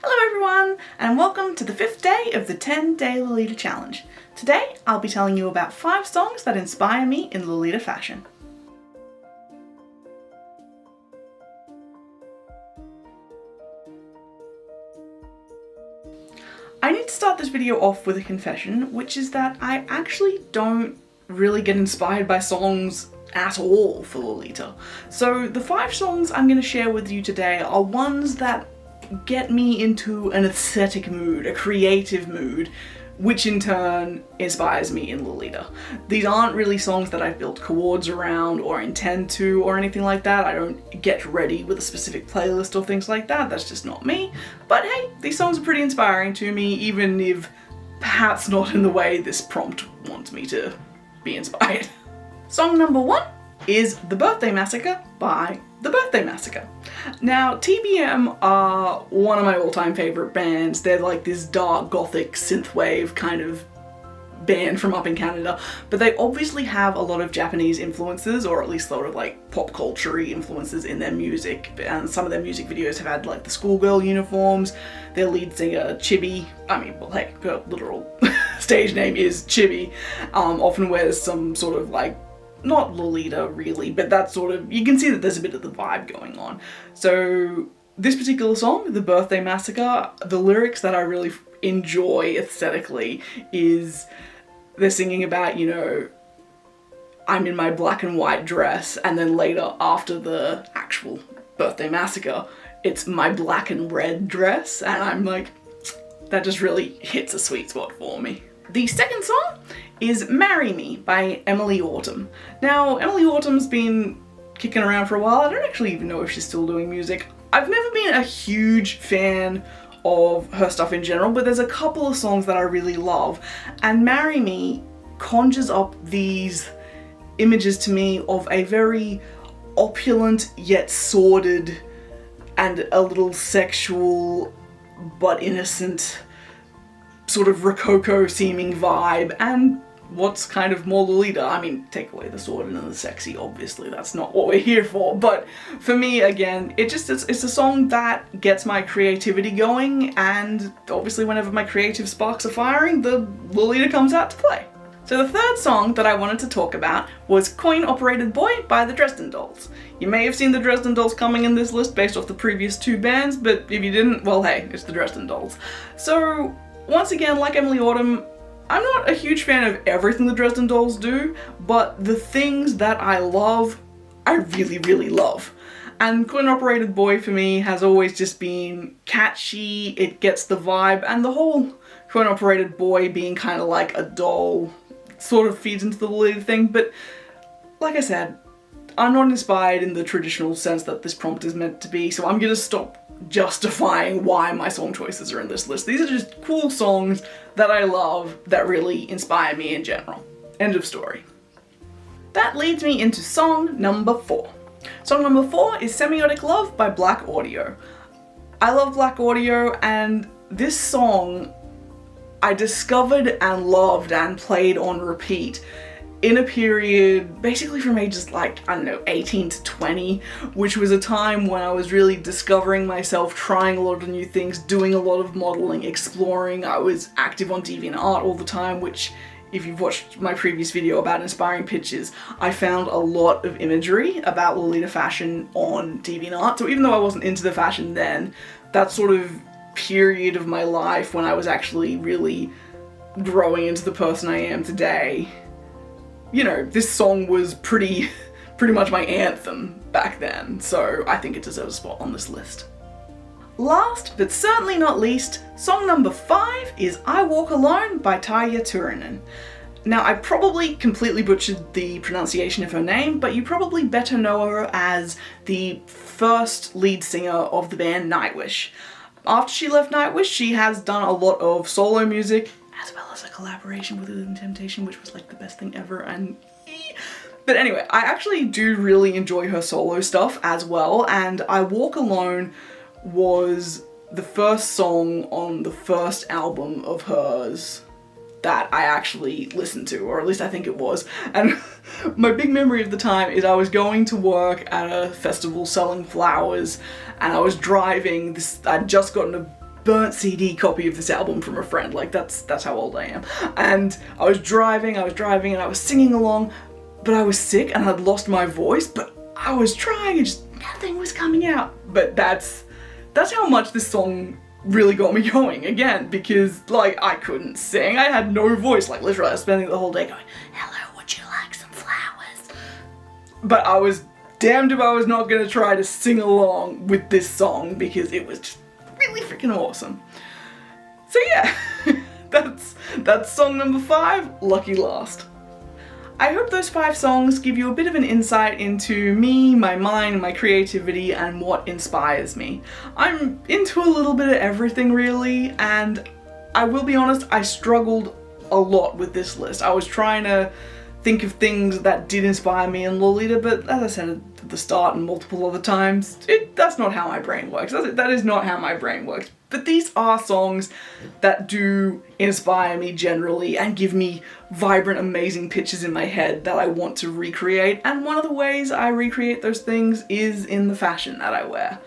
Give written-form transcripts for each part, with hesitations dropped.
Hello everyone, and welcome to the 5th day of the 10-day Lolita challenge. Today, I'll be telling you about 5 songs that inspire me in Lolita fashion. I need to start this video off with a confession, which is that I actually don't really get inspired by songs at all for Lolita. So the 5 songs I'm going to share with you today are ones that get me into an aesthetic mood, a creative mood, which in turn inspires me in Lolita. These aren't really songs that I've built chords around or intend to or anything like that. I don't get ready with a specific playlist or things like that. That's just not me. But hey, these songs are pretty inspiring to me, even if perhaps not in the way this prompt wants me to be inspired. Song number 1 is The Birthday Massacre by The Birthday Massacre. Now, TBM are one of my all-time favorite bands. They're like this dark gothic synthwave kind of band from up in Canada, but they obviously have a lot of Japanese influences, or at least a lot of like pop culture-y influences in their music, and some of their music videos have had like the schoolgirl uniforms. Their lead singer Chibi, hey, her literal stage name is Chibi, often wears some sort of like, not Lolita really, but that sort of, you can see that there's a bit of the vibe going on. So this particular song, The Birthday Massacre, the lyrics that I really enjoy aesthetically is they're singing about, you know, I'm in my black and white dress, and then later after the actual birthday massacre, it's my black and red dress, and I'm like, that just really hits a sweet spot for me. The second song is Marry Me by Emily Autumn. Now, Emily Autumn's been kicking around for a while. I don't actually even know if she's still doing music. I've never been a huge fan of her stuff in general, but there's a couple of songs that I really love, and Marry Me conjures up these images to me of a very opulent yet sordid and a little sexual but innocent sort of Rococo seeming vibe, and what's kind of more Lolita. I mean, take away the sordid and the sexy, obviously, that's not what we're here for, but for me, again, it's a song that gets my creativity going, and obviously whenever my creative sparks are firing, the Lolita comes out to play. So the third song that I wanted to talk about was Coin Operated Boy by the Dresden Dolls. You may have seen the Dresden Dolls coming in this list based off the previous 2 bands, but if you didn't, well hey, it's the Dresden Dolls. So once again, like Emily Autumn, I'm not a huge fan of everything the Dresden Dolls do, but the things that I love, I really, really love. And Coin Operated Boy for me has always just been catchy, it gets the vibe, and the whole Coin Operated Boy being kind of like a doll sort of feeds into the Lolita thing, but like I said, I'm not inspired in the traditional sense that this prompt is meant to be, so I'm gonna stop justifying why my song choices are in this list. These are just cool songs that I love that really inspire me in general. End of story. That leads me into song number 4. Song number 4 is Semiotic Love by Black Audio. I love Black Audio, and this song I discovered and loved and played on repeat in a period basically from ages like, I don't know, 18 to 20, which was a time when I was really discovering myself, trying a lot of new things, doing a lot of modeling, exploring. I was active on DeviantArt all the time, which, if you've watched my previous video about inspiring pictures, I found a lot of imagery about Lolita fashion on DeviantArt. So even though I wasn't into the fashion then, that sort of period of my life when I was actually really growing into the person I am today, you know, this song was pretty much my anthem back then, so I think it deserves a spot on this list. Last, but certainly not least, song number 5 is I Walk Alone by Tarja Turunen. Now, I probably completely butchered the pronunciation of her name, but you probably better know her as the first lead singer of the band Nightwish. After she left Nightwish, she has done a lot of solo music, as well as a collaboration with Within Temptation, which was like the best thing ever, and but anyway, I actually do really enjoy her solo stuff as well, and I Walk Alone was the first song on the first album of hers that I actually listened to, or at least I think it was. And my big memory of the time is I was going to work at a festival selling flowers, and I was driving this, I'd just gotten a burnt CD copy of this album from a friend. Like, that's how old I am. And I was driving and I was singing along, but I was sick and I'd lost my voice, but I was trying and just nothing was coming out. But that's how much this song really got me going again, because like I couldn't sing. I had no voice. Like literally I was spending the whole day going, hello, would you like some flowers? But I was damned if I was not gonna try to sing along with this song, because it was just really freaking awesome. So yeah, that's song number 5, Lucky Last. I hope those 5 songs give you a bit of an insight into me, my mind, my creativity, and what inspires me. I'm into a little bit of everything really, and I will be honest, I struggled a lot with this list. I was trying to think of things that did inspire me in Lolita, but as I said at the start and multiple other times, that's not how my brain works. That is not how my brain works. But these are songs that do inspire me generally and give me vibrant, amazing pictures in my head that I want to recreate, and one of the ways I recreate those things is in the fashion that I wear.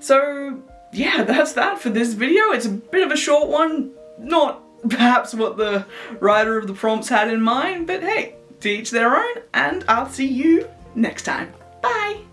So yeah, that's that for this video. It's a bit of a short one, not perhaps what the writer of the prompts had in mind, but hey, to each their own, and I'll see you next time. Bye!